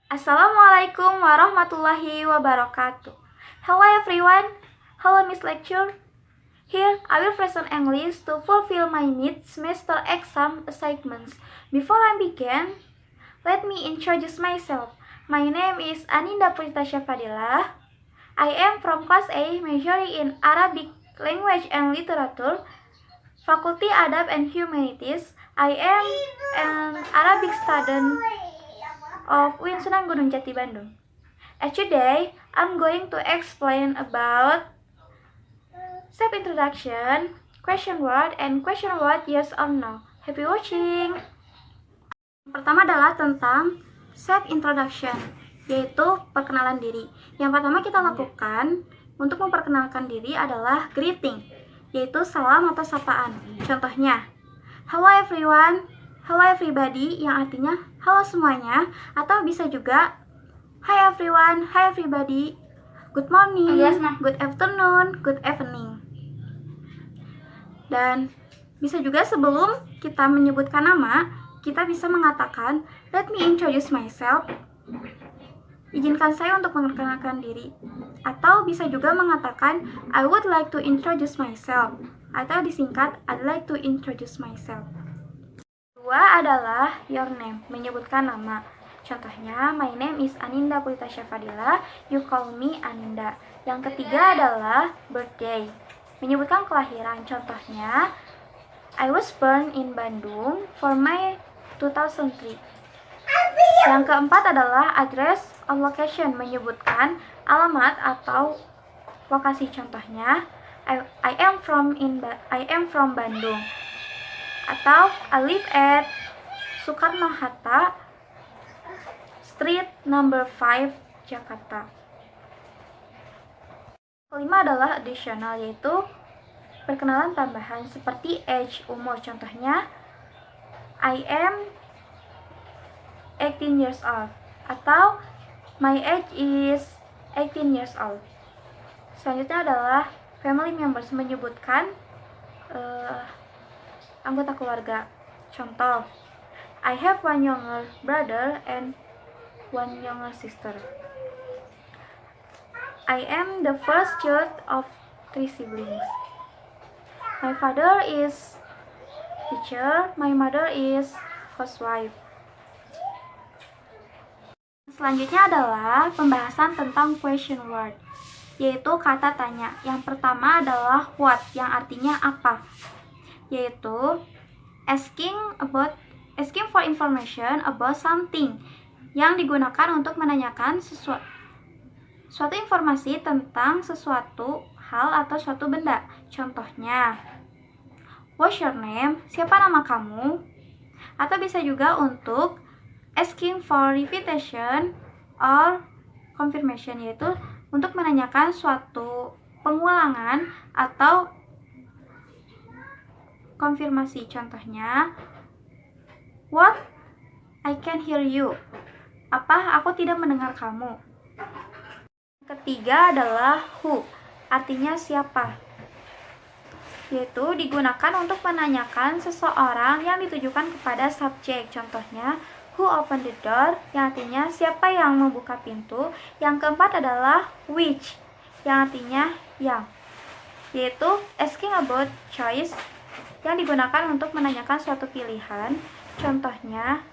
Assalamualaikum warahmatullahi wabarakatuh. Hello everyone. Hello Miss Lecture. Here I will present English to fulfill my mid-semester exam assignments. Before I begin, let me introduce myself. My name is Aninda Pujitasya Fadilah. I am from class A, majoring in Arabic language and literature, Faculty Adab and Humanities. I am an Arabic student of UIN Sunan Gunung Jati Bandung. And today, I'm going to explain about self-introduction, question word, and question word yes or no. Happy watching! Pertama adalah tentang self-introduction, yaitu perkenalan diri. Yang pertama kita lakukan untuk memperkenalkan diri adalah greeting, yaitu salam atau sapaan. Contohnya, hello everyone, hello everybody, yang artinya halo semuanya, atau bisa juga hi everyone, hi everybody, good morning, good afternoon, good evening. Dan bisa juga sebelum kita menyebutkan nama, kita bisa mengatakan let me introduce myself, izinkan saya untuk memperkenalkan diri. Atau bisa juga mengatakan I would like to introduce myself, atau disingkat I'd like to introduce myself. Kedua adalah your name, menyebutkan nama. Contohnya, my name is Aninda Pujitasya Fadilah, you call me Aninda. Yang ketiga adalah birthday, menyebutkan kelahiran. Contohnya, I was born in Bandung for May 2003. Yang keempat adalah address or location, menyebutkan alamat atau lokasi. Contohnya, I am from Bandung, atau I live at Soekarno-Hatta Street number 5 Jakarta. Kelima adalah additional, yaitu perkenalan tambahan seperti age, umur. Contohnya, I am 18 years old, atau my age is 18 years old. Selanjutnya adalah family members, menyebutkan anggota keluarga. Contoh, I have one younger brother and one younger sister. I am the first child of 3 siblings. My father is teacher, my mother is housewife. Selanjutnya adalah pembahasan tentang question word, yaitu kata tanya. Yang pertama adalah what, yang artinya apa, yaitu asking for information about something, yang digunakan untuk menanyakan suatu informasi tentang sesuatu hal atau suatu benda. Contohnya, what's your name? Siapa nama kamu? Atau bisa juga untuk asking for repetition or confirmation, yaitu untuk menanyakan suatu pengulangan atau konfirmasi. Contohnya, what? I can hear you. Apa? Aku tidak mendengar kamu. Ketiga adalah who, artinya siapa, yaitu digunakan untuk menanyakan seseorang yang ditujukan kepada subjek. Contohnya, who opened the door, yang artinya siapa yang membuka pintu. Yang keempat adalah which, yang artinya yang, yaitu asking about choice, yang digunakan untuk menanyakan suatu pilihan. Contohnya,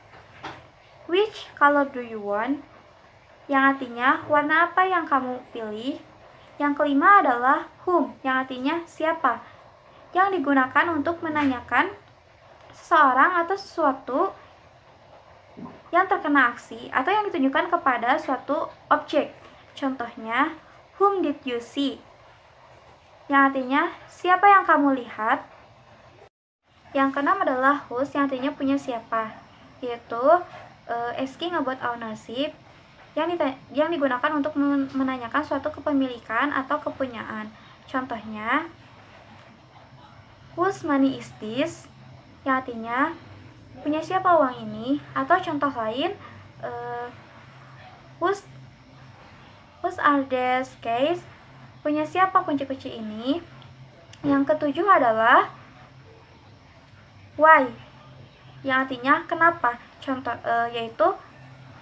which color do you want, yang artinya warna apa yang kamu pilih. Yang kelima adalah whom, yang artinya siapa, yang digunakan untuk menanyakan seseorang atau sesuatu yang terkena aksi atau yang ditunjukkan kepada suatu objek. Contohnya, whom did you see, yang artinya siapa yang kamu lihat. Yang keenam adalah whose, yang artinya punya siapa, yaitu asking about ownership, yang digunakan untuk menanyakan suatu kepemilikan atau kepunyaan. Contohnya, whose money is this, yang artinya punya siapa uang ini. Atau contoh lain, whose are these keys, punya siapa kunci-kunci ini. Yang ketujuh adalah why, yang artinya kenapa. Contoh yaitu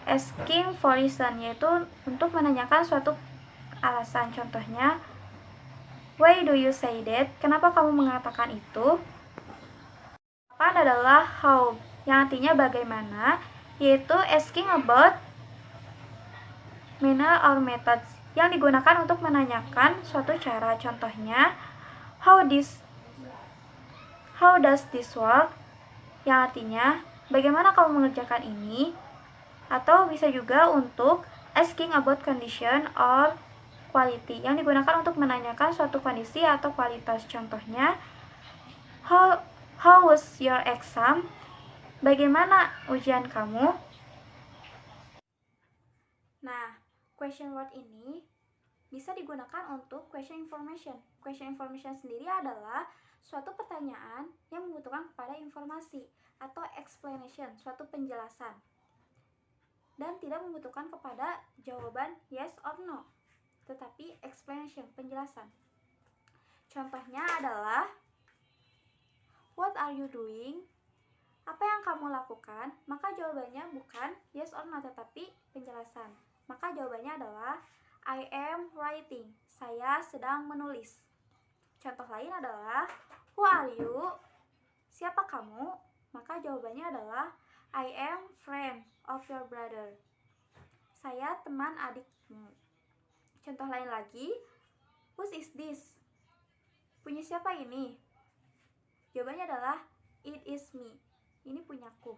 asking for reason, yaitu untuk menanyakan suatu alasan. Contohnya, why do you say that? Kenapa kamu mengatakan itu? Depan adalah how, yang artinya bagaimana, yaitu asking about manner or methods, yang digunakan untuk menanyakan suatu cara. Contohnya, how does this work? Yang artinya, bagaimana kamu mengerjakan ini? Atau bisa juga untuk asking about condition or quality, yang digunakan untuk menanyakan suatu kondisi atau kualitas. Contohnya, how was your exam? Bagaimana ujian kamu? Nah, question word ini bisa digunakan untuk question information. Question information sendiri adalah suatu pertanyaan yang membutuhkan kepada informasi atau explanation, suatu penjelasan, dan tidak membutuhkan kepada jawaban yes or no, tetapi explanation, penjelasan. Contohnya adalah, what are you doing? Apa yang kamu lakukan? Maka jawabannya bukan yes or no, tetapi penjelasan. Maka jawabannya adalah, I am writing. Saya sedang menulis. Contoh lain adalah, who are you? Siapa kamu? Maka jawabannya adalah, I am friend of your brother. Saya teman adikmu. Contoh lain lagi, whose is this? Punya siapa ini? Jawabannya adalah, it is me. Ini punyaku.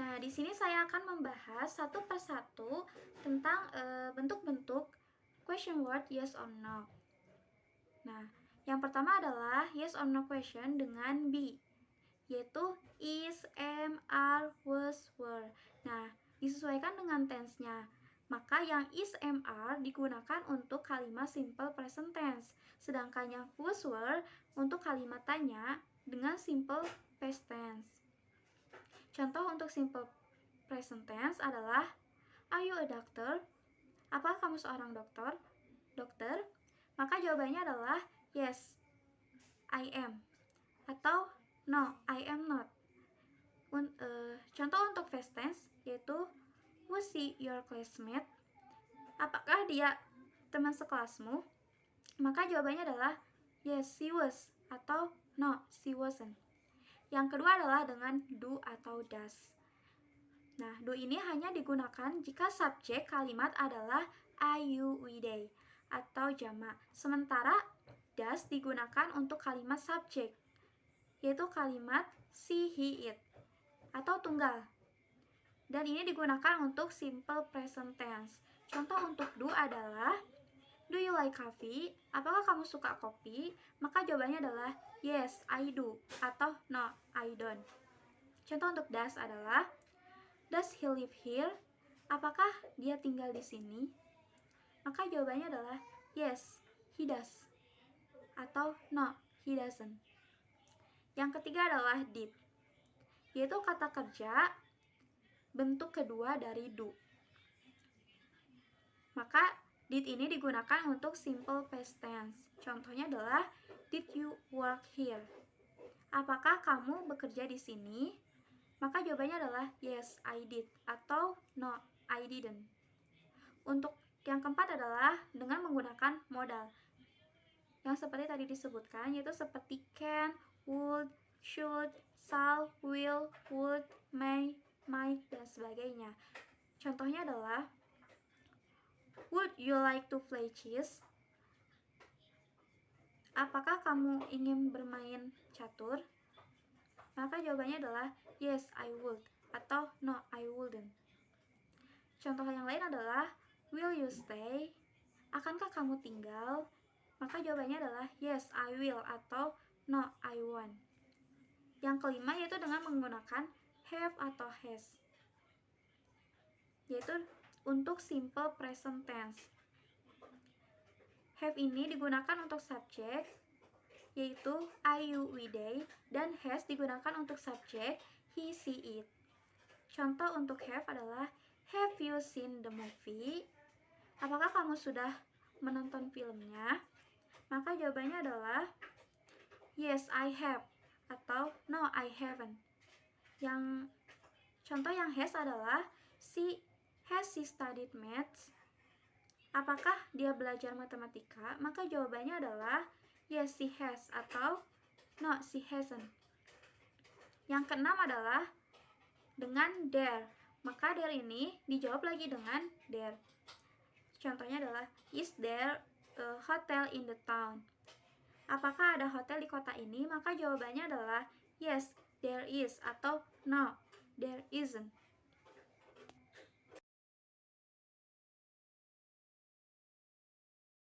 Nah, di sini saya akan membahas satu persatu tentang bentuk-bentuk question word yes or no. Nah, yang pertama adalah yes or no question dengan be, yaitu is, am, are, was, were. Nah, disesuaikan dengan tense-nya. Maka yang is, am, are digunakan untuk kalimat simple present tense, sedangkan yang was, were untuk kalimat tanya dengan simple past tense. Contoh untuk simple present tense adalah, are you a doctor? Apakah kamu seorang dokter? Maka jawabannya adalah yes, I am. Atau no, I am not. Contoh untuk past tense yaitu, was he your classmate? Apakah dia teman sekelasmu? Maka jawabannya adalah yes, she was. Atau no, she wasn't. Yang kedua adalah dengan do atau does. Nah, do ini hanya digunakan jika subjek kalimat adalah I, you, we, they atau jamak. Sementara does digunakan untuk kalimat subjek, yaitu kalimat she, he, it atau tunggal. Dan ini digunakan untuk simple present tense. Contoh untuk do adalah, do you like coffee? Apakah kamu suka kopi? Maka jawabannya adalah yes, I do atau no, I don't. Contoh untuk does adalah, does he live here? Apakah dia tinggal di sini? Maka jawabannya adalah yes, he does atau no, he doesn't. Yang ketiga adalah did, yaitu kata kerja bentuk kedua dari do. Maka did ini digunakan untuk simple past tense. Contohnya adalah, did you work here? Apakah kamu bekerja di sini? Maka jawabannya adalah yes, I did atau no, I didn't. Untuk yang keempat adalah dengan menggunakan modal, yang seperti tadi disebutkan, yaitu seperti can, would, should, shall, will, would, may, might, dan sebagainya. Contohnya adalah, would you like to play chess? Apakah kamu ingin bermain catur? Maka jawabannya adalah yes, I would atau no, I wouldn't. Contoh yang lain adalah, will you stay? Akankah kamu tinggal? Maka jawabannya adalah yes, I will atau no, I won't. Yang kelima yaitu dengan menggunakan have atau has, yaitu untuk simple present tense. Have ini digunakan untuk subjek, yaitu I, you, we, they, dan has digunakan untuk subjek he, she, it. Contoh untuk have adalah, have you seen the movie? Apakah kamu sudah menonton filmnya? Maka jawabannya adalah yes, I have atau no, I haven't. Yang contoh yang has adalah has she studied maths? Apakah dia belajar matematika? Maka jawabannya adalah yes, she has atau no, she hasn't. Yang keenam adalah dengan there. Maka there ini dijawab lagi dengan there. Contohnya adalah is there a hotel in the town? Apakah ada hotel di kota ini? Maka jawabannya adalah yes, there is atau no, there isn't.